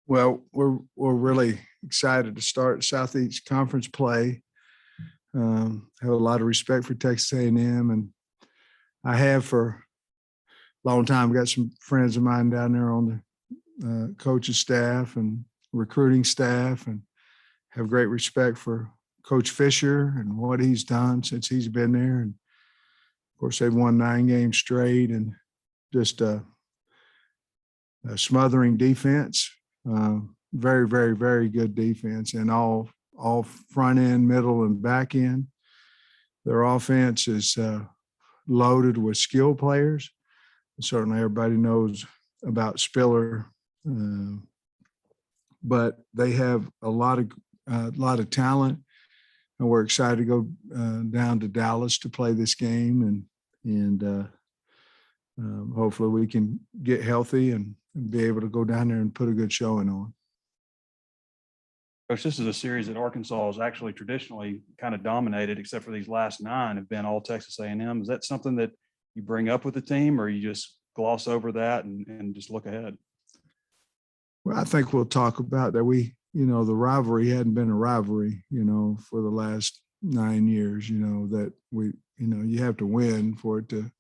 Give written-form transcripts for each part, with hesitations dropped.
Well, we're really excited to start Southeast Conference play. Have a lot of respect for Texas A&M, and I have for a long time. Got some friends of mine down there on the coaching staff and recruiting staff, and have great respect for Coach Fisher and what he's done since he's been there. And of course, they've won 9 games straight, and just a smothering defense. Very, very, very good defense, and all front end, middle, and back end. Their offense is loaded with skill players. Certainly, everybody knows about Spiller, but they have a lot of talent, and we're excited to go down to Dallas to play this game, and hopefully we can get healthy and be able to go down there and put a good showing on. Coach, this is a series that Arkansas has actually traditionally kind of dominated, except for these last 9 have been all Texas A&M. Is that something that you bring up with the team, or you just gloss over that and just look ahead? Well, I think we'll talk about that. The rivalry hadn't been a rivalry, for the last 9 years, that you have to win for it to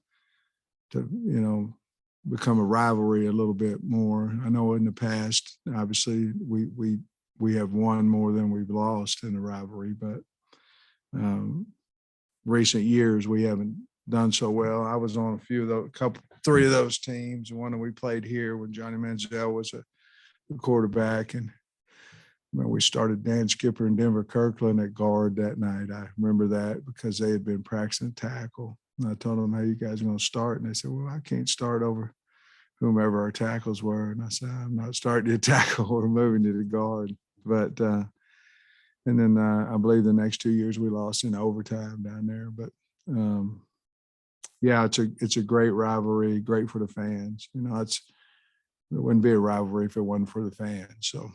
become a rivalry a little bit more. I know in the past, obviously we have won more than we've lost in the rivalry, but recent years we haven't done so well. I was on three of those teams. One that we played here when Johnny Manziel was a quarterback, and we started Dan Skipper and Denver Kirkland at guard that night. I remember that because they had been practicing tackle. And I told them, "How you guys are going to start?" And they said, "Well, I can't start over whomever our tackles were." And I said, "I'm not starting to tackle. We're moving to the guard." But and then I believe the next 2 years we lost in overtime down there. But yeah, it's a great rivalry, great for the fans. It wouldn't be a rivalry if it wasn't for the fans. So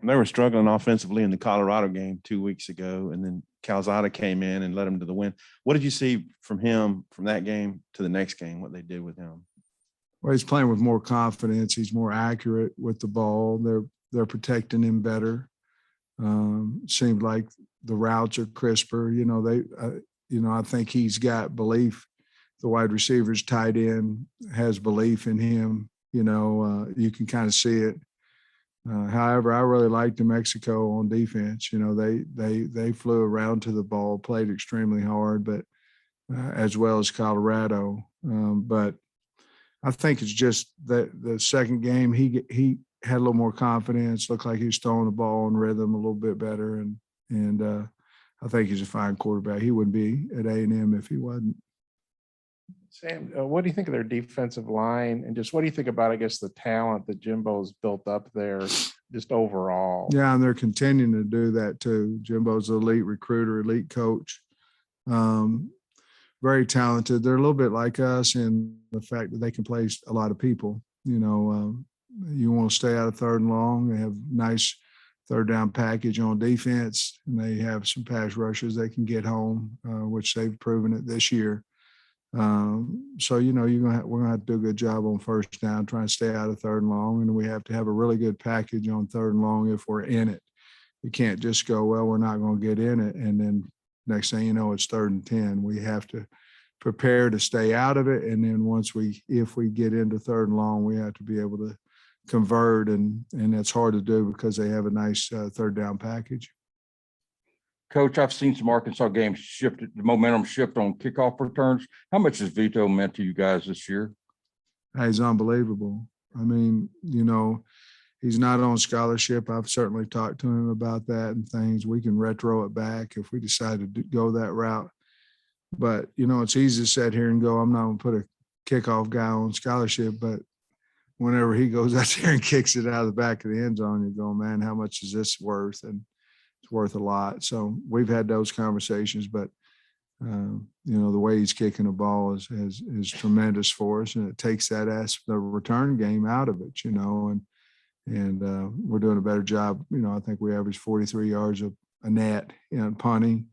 they were struggling offensively in the Colorado game 2 weeks ago, and then Calzada came in and led them to the win. What did you see from him from that game to the next game, what they did with him? Well, he's playing with more confidence. He's more accurate with the ball. They're protecting him better. Seemed like the routes are crisper. I think he's got belief. The wide receivers, tight end, has belief in him. You can kind of see it. However, I really liked New Mexico on defense. They flew around to the ball, played extremely hard, but as well as Colorado. But I think it's just that the second game he had a little more confidence. Looked like he was throwing the ball in rhythm a little bit better, and I think he's a fine quarterback. He wouldn't be at A&M if he wasn't. Sam, what do you think of their defensive line, and just what do you think about, I guess, the talent that Jimbo's built up there, just overall? Yeah, and they're continuing to do that too. Jimbo's an elite recruiter, elite coach, very talented. They're a little bit like us in the fact that they can play a lot of people. You want to stay out of third and long. They have nice third down package on defense, and they have some pass rushers they can get home, which they've proven it this year. So we're gonna have to do a good job on first down, trying to stay out of third and long, and we have to have a really good package on third and long if we're in it. You can't just go, well, we're not going to get in it, and then next thing you know, it's 3rd and 10. We have to prepare to stay out of it, and then if we get into third and long, we have to be able to convert, and that's hard to do because they have a nice third down package. Coach, I've seen some Arkansas games shifted, the momentum shift on kickoff returns. How much has Vito meant to you guys this year? He's unbelievable. I mean, he's not on scholarship. I've certainly talked to him about that and things. We can retro it back if we decide to go that route. But, it's easy to sit here and go, I'm not going to put a kickoff guy on scholarship, but whenever he goes out there and kicks it out of the back of the end zone, you're going, man, how much is this worth? And it's worth a lot. So we've had those conversations, but the way he's kicking the ball is tremendous for us, and it takes that the return game out of it, and we're doing a better job. I think we averaged 43 yards a net in punting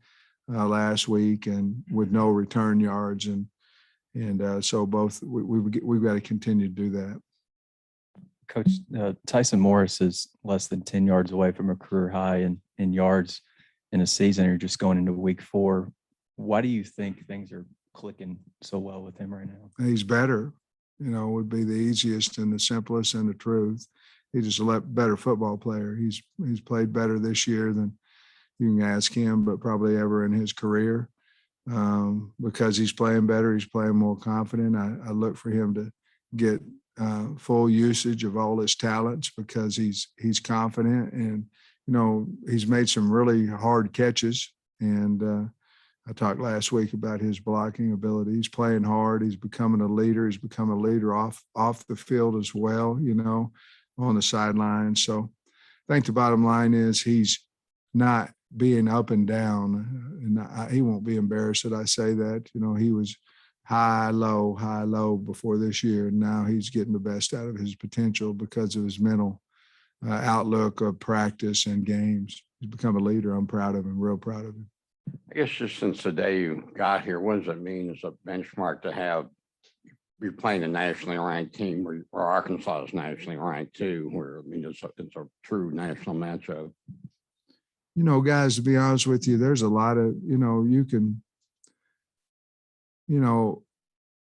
last week, and with no return yards, and so both we've got to continue to do that. Coach, Tyson Morris is less than 10 yards away from a career high in yards in a season. You're just going into week 4. Why do you think things are clicking so well with him right now? He's better, would be the easiest and the simplest and the truth. He's just a better football player. He's played better this year than you can ask him, but probably ever in his career. Because he's playing better, he's playing more confident. I look for him to get full usage of all his talents because he's confident, and he's made some really hard catches. And I talked last week about his blocking ability. He's playing hard. He's becoming a leader. He's become a leader off the field as well, on the sideline. So I think the bottom line is he's not being up and down, and he won't be embarrassed that I say that. He was high, low before this year, and now he's getting the best out of his potential because of his mental outlook of practice and games. He's become a leader. I'm proud of him, real proud of him. I guess just since the day you got here, what does it mean as a benchmark to have you're playing a nationally ranked team where Arkansas is nationally ranked too, where it's a true national matchup? Guys, to be honest with you, there's a lot of,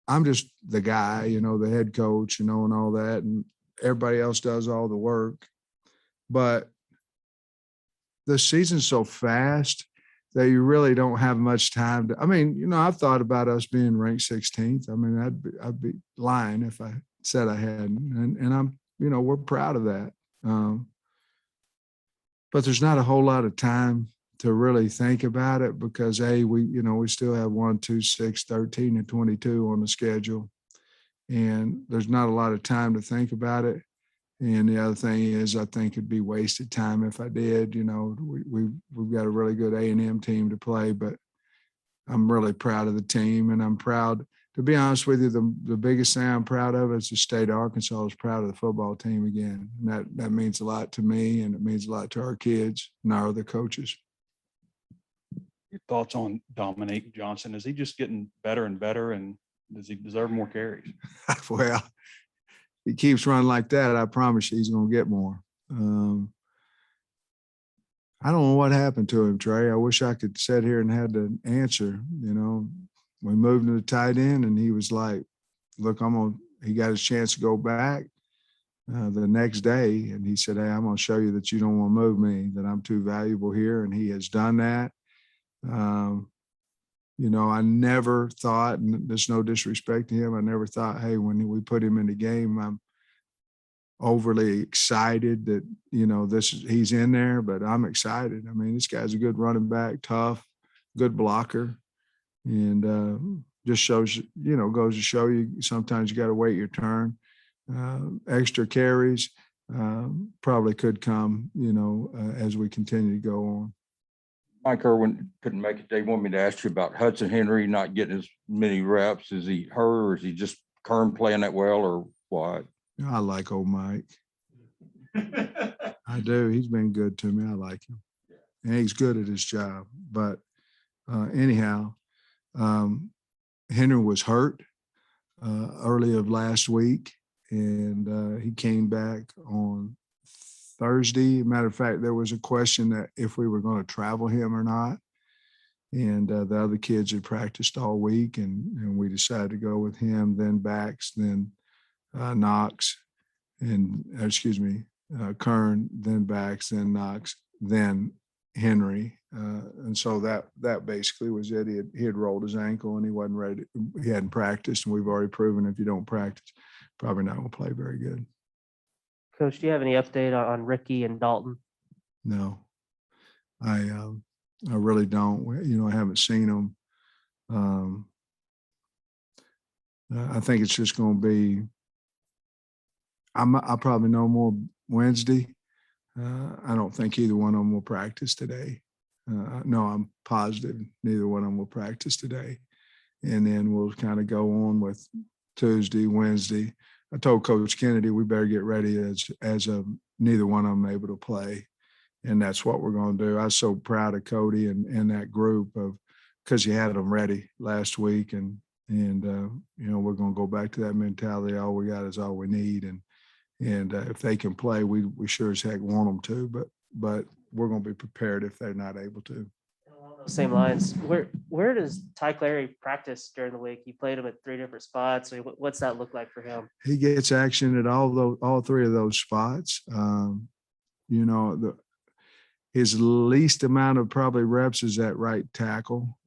I'm just the guy, the head coach, and all that, and everybody else does all the work. But the season's so fast that you really don't have much time to, I've thought about us being ranked 16th. I'd be lying if I said I hadn't. And I'm, we're proud of that. But there's not a whole lot of time to really think about it because we still have 1, 2, 6, 13, and 22 on the schedule. And there's not a lot of time to think about it. And the other thing is, I think it'd be wasted time if I did. We've got a really good A&M team to play, but I'm really proud of the team, and I'm proud. To be honest with you, the biggest thing I'm proud of is the state of Arkansas is proud of the football team again. And that means a lot to me, and it means a lot to our kids and our other coaches. Your thoughts on Dominique Johnson? Is he just getting better and better, and does he deserve more carries? Well, he keeps running like that, I promise you he's going to get more. I don't know what happened to him, Trey. I wish I could sit here and had the answer. We moved to the tight end, and he was like, look, he got his chance to go back the next day, and he said, hey, I'm going to show you that you don't want to move me, that I'm too valuable here, and he has done that. I never thought, and there's no disrespect to him, I never thought, hey, when we put him in the game, I'm overly excited that, he's in there, but I'm excited. This guy's a good running back, tough, good blocker, and just shows, goes to show you sometimes you got to wait your turn. Extra carries probably could come, as we continue to go on. Mike Irwin couldn't make it. They want me to ask you about Hudson Henry not getting as many reps. Is he hurt, or is he just current playing that well, or what? I like old Mike. I do. He's been good to me. I like him. And he's good at his job. But anyhow, Henry was hurt early of last week, and he came back on Thursday. Matter of fact, there was a question that if we were going to travel him or not. And the other kids had practiced all week, and we decided to go with him, then Bax, then Knox, Kern, then Bax, then Knox, then Henry. And so that basically was it. He had rolled his ankle and he wasn't ready. He hadn't practiced, and we've already proven if you don't practice, probably not going to play very good. Coach, do you have any update on Ricky and Dalton? No, I really don't. I haven't seen them. I think it's just going to be. I'll probably know more Wednesday. I don't think either one of them will practice today. No, I'm positive neither one of them will practice today. And then we'll kind of go on with Tuesday, Wednesday. I told Coach Kennedy we better get ready as neither one of them able to play. And that's what we're going to do. I was so proud of Cody and that group because he had them ready last week. And we're going to go back to that mentality. All we got is all we need. And And if they can play, we sure as heck want them to, but we're going to be prepared if they're not able to. Along those same lines, where does Clary practice during the week? You played him at 3 different spots. I mean, what's that look like for him? He gets action at all three of those spots. You know, his least amount of probably reps is at right tackle.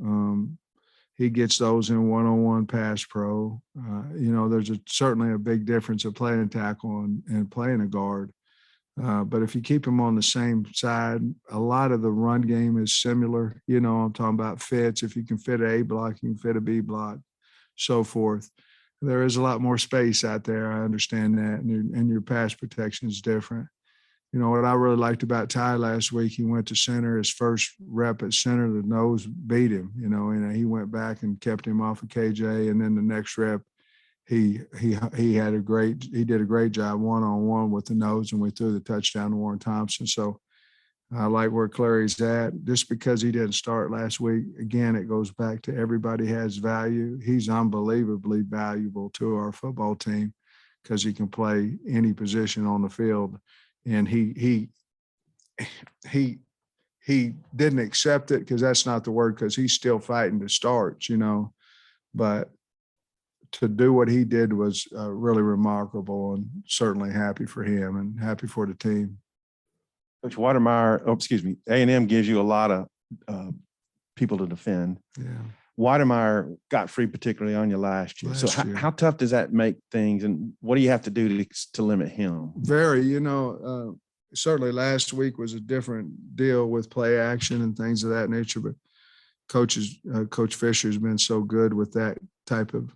He gets those in one-on-one pass pro. You know, there's certainly a big difference of playing tackle and playing a guard. But if you keep him on the same side, a lot of the run game is similar. You know, I'm talking about fits. If you can fit an A block, you can fit a B block, so forth. There is a lot more space out there. I understand that. And your pass protection is different. You know, what I really liked about Ty last week, he went to center. His first rep at center, the nose beat him, you know, and he went back and kept him off of KJ. And then the next rep, he did a great job one-on-one with the nose, and we threw the touchdown to Warren Thompson. So I like where Clary's at. Just because he didn't start last week, again, it goes back to everybody has value. He's unbelievably valuable to our football team because he can play any position on the field. And he didn't accept it because that's not the word, because he's still fighting to start, you know. But to do what he did was really remarkable, and certainly happy for him and happy for the team. Coach A&M gives you a lot of people to defend. Yeah. Watermeyer got free particularly on you last year. So how tough does that make things, and what do you have to do to limit him? Very, you know, certainly last week was a different deal with play action and things of that nature, but Coach Fisher's been so good with that type of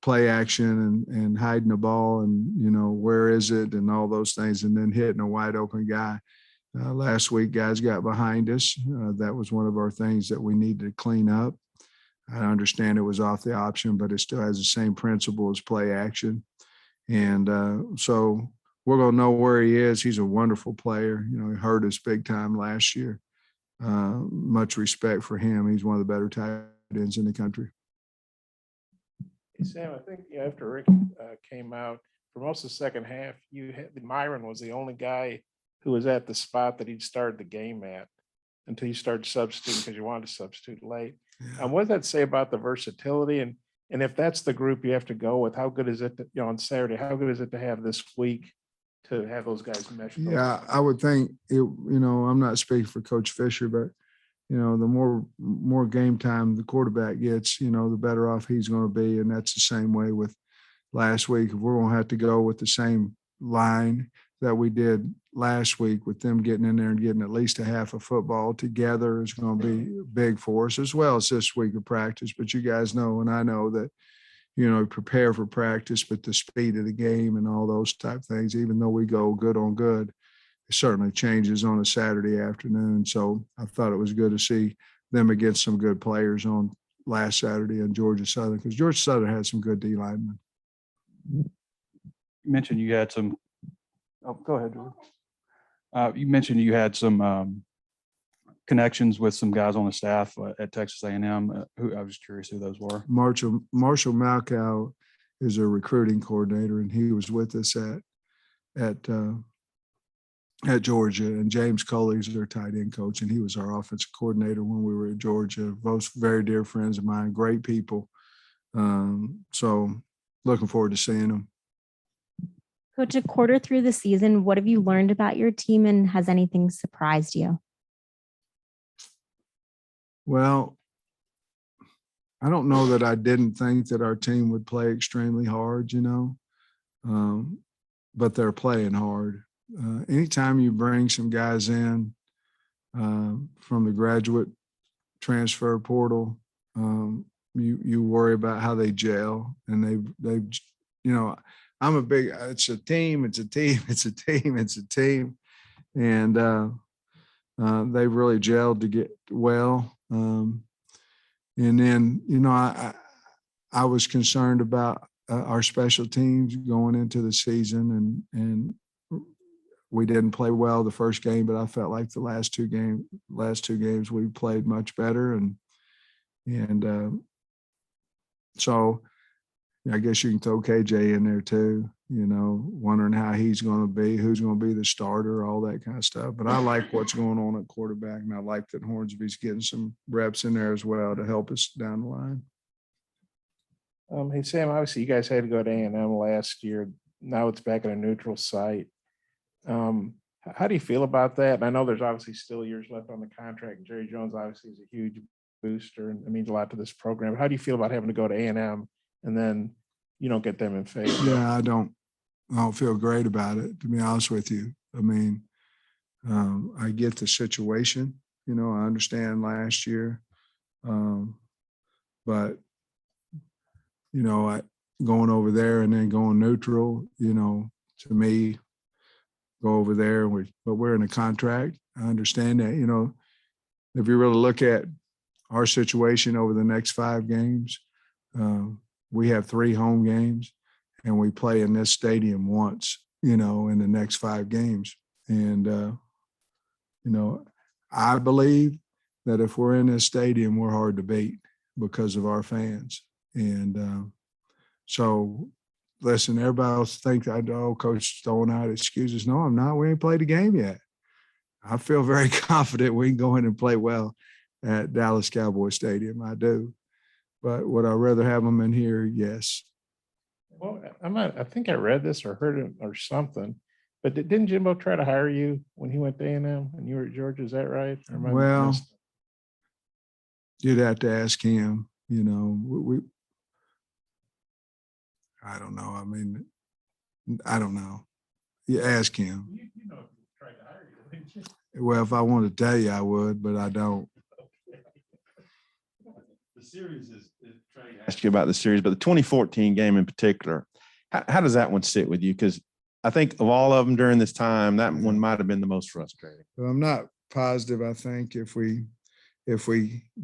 play action and hiding the ball and, you know, where is it and all those things, and then hitting a wide open guy. Last week, guys got behind us. That was one of our things that we needed to clean up. I understand it was off the option, but it still has the same principle as play action. And so we're going to know where he is. He's a wonderful player. You know, he hurt us big time last year. Much respect for him. He's one of the better tight ends in the country. Hey, Sam, I think after Rick came out for most of the second half, Myron was the only guy who was at the spot that he'd started the game at until you started substituting because you wanted to substitute late. Yeah. What does that say about the versatility? And if that's the group you have to go with, how good is it to, on Saturday, how good is it to have this week to have those guys mesh? Yeah, I would think I'm not speaking for Coach Fisher, but you know, the more game time the quarterback gets, you know, the better off he's going to be. And that's the same way with last week. If we're going to have to go with the same line that we did last week, with them getting in there and getting at least a half of football together, is going to be big for us, as well as this week of practice. But you guys know, and I know that, you know, prepare for practice, but the speed of the game and all those type things, even though we go good on good, it certainly changes on a Saturday afternoon. So I thought it was good to see them against some good players on last Saturday in Georgia Southern, because Georgia Southern had some good D linemen. You mentioned you had some. Oh, go ahead, George. You mentioned you had some connections with some guys on the staff at Texas A&M. Who I was curious who those were. Marshall Malkow is a recruiting coordinator, and he was with us at Georgia. And James Coley is their tight end coach, and he was our offensive coordinator when we were at Georgia. Both very dear friends of mine, great people. So looking forward to seeing them. Coach, a quarter through the season, what have you learned about your team, and has anything surprised you? Well, I don't know that I didn't think that our team would play extremely hard, you know, but they're playing hard. Anytime you bring some guys in from the graduate transfer portal, you worry about how they gel, and they, you know, it's a team, and they've really gelled to get well. And then, you know, I was concerned about our special teams going into the season, and we didn't play well the first game, but I felt like the last two games we played much better, and so I guess you can throw KJ in there too, wondering how he's going to be, who's going to be the starter, all that kind of stuff. But I like what's going on at quarterback, and I like that Hornsby's getting some reps in there as well to help us down the line. Hey, Sam, obviously you guys had to go to A&M last year. Now it's back at a neutral site. How do you feel about that? And I know there's obviously still years left on the contract. Jerry Jones obviously is a huge booster and it means a lot to this program. But how do you feel about having to go to A&M and then you don't get them in favor? Yeah, I don't feel great about it, to be honest with you. I mean, I get the situation, I understand last year. But going over there and then going neutral, to me, go over there, but we're in a contract. I understand that, if you really look at our situation over the next 5 games, we have 3 home games and we play in this stadium once, in the next 5 games. And, I believe that if we're in this stadium, we're hard to beat because of our fans. And so, listen, everybody else think Coach throwing out excuses. No, I'm not. We ain't played the game yet. I feel very confident we can go in and play well at Dallas Cowboy Stadium. I do. But would I rather have them in here? Yes. Well, I think I read this or heard it or something, but didn't Jimbo try to hire you when he went to A&M and you were at Georgia? Is that right? Or am I Well, missing? You'd have to ask him, I don't know. I mean, I don't know. You ask him. You know, he tried to hire you, didn't you? Well, if I wanted to tell you, I would, but I don't. The series is trying to ask you about the series, but the 2014 game in particular, how does that one sit with you? Because I think of all of them during this time, that one might have been the most frustrating. Well, I'm not positive. I think if we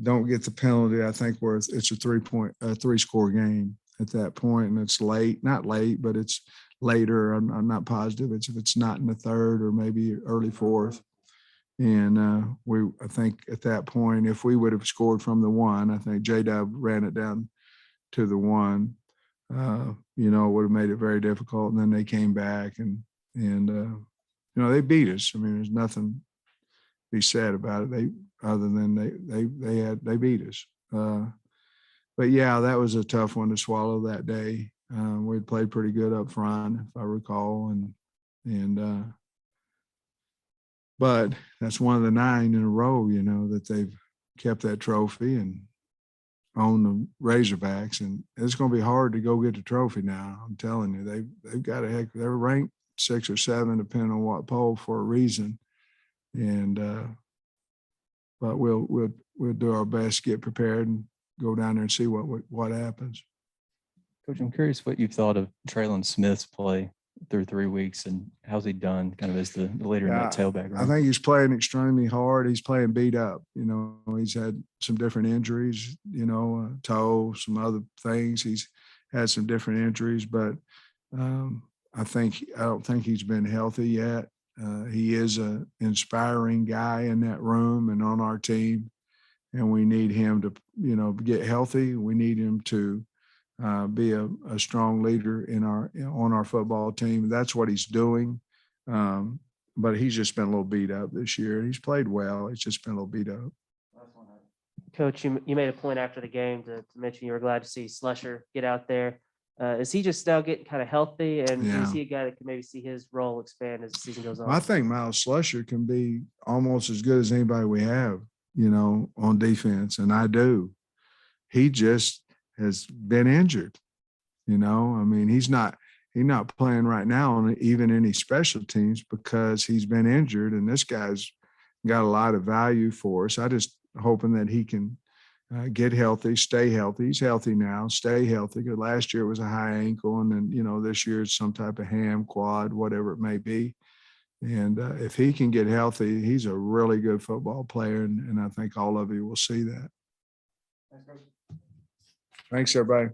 don't get the penalty, I think it's a 3-score game at that point, and it's not late, but it's later. I'm not positive. If it's not in the 3rd or maybe early 4th. And I think at that point, if we would have scored from the 1, I think J-Dub ran it down to the 1, it would have made it very difficult. And then they came back and they beat us. I mean, there's nothing to be said about it. Other than they beat us. But yeah, that was a tough one to swallow that day. We'd played pretty good up front, if I recall, but that's one of the 9 in a row, that they've kept that trophy and own the Razorbacks, and it's going to be hard to go get the trophy now. I'm telling you, they've got they're ranked 6 or 7, depending on what poll, for a reason, and but we'll do our best to get prepared and go down there and see what happens. Coach, I'm curious what you've thought of Traylon Smith's play through 3 weeks, and how's he done kind of as the leader in that tailback room? I think he's playing extremely hard. He's playing beat up. He's had some different injuries, toe, some other things. He's had some different injuries, but I don't think he's been healthy yet. He is an inspiring guy in that room and on our team, and we need him to, get healthy. We need him to be a strong leader on our football team. That's what he's doing. But he's just been a little beat up this year. He's played well. He's just been a little beat up. Coach, you made a point after the game to mention you were glad to see Slusher get out there. Is he just now getting kind of healthy? And is he a guy that can maybe see his role expand as the season goes on? I think Miles Slusher can be almost as good as anybody we have, on defense. And I do. He just has been injured. I mean, he's not playing right now on even any special teams because he's been injured, and this guy's got a lot of value for us. I just hoping that he can get healthy, stay healthy. He's healthy now, stay healthy. Because last year it was a high ankle, and then, this year it's some type of ham, quad, whatever it may be. And if he can get healthy, he's a really good football player, and I think all of you will see that. Thanks, everybody.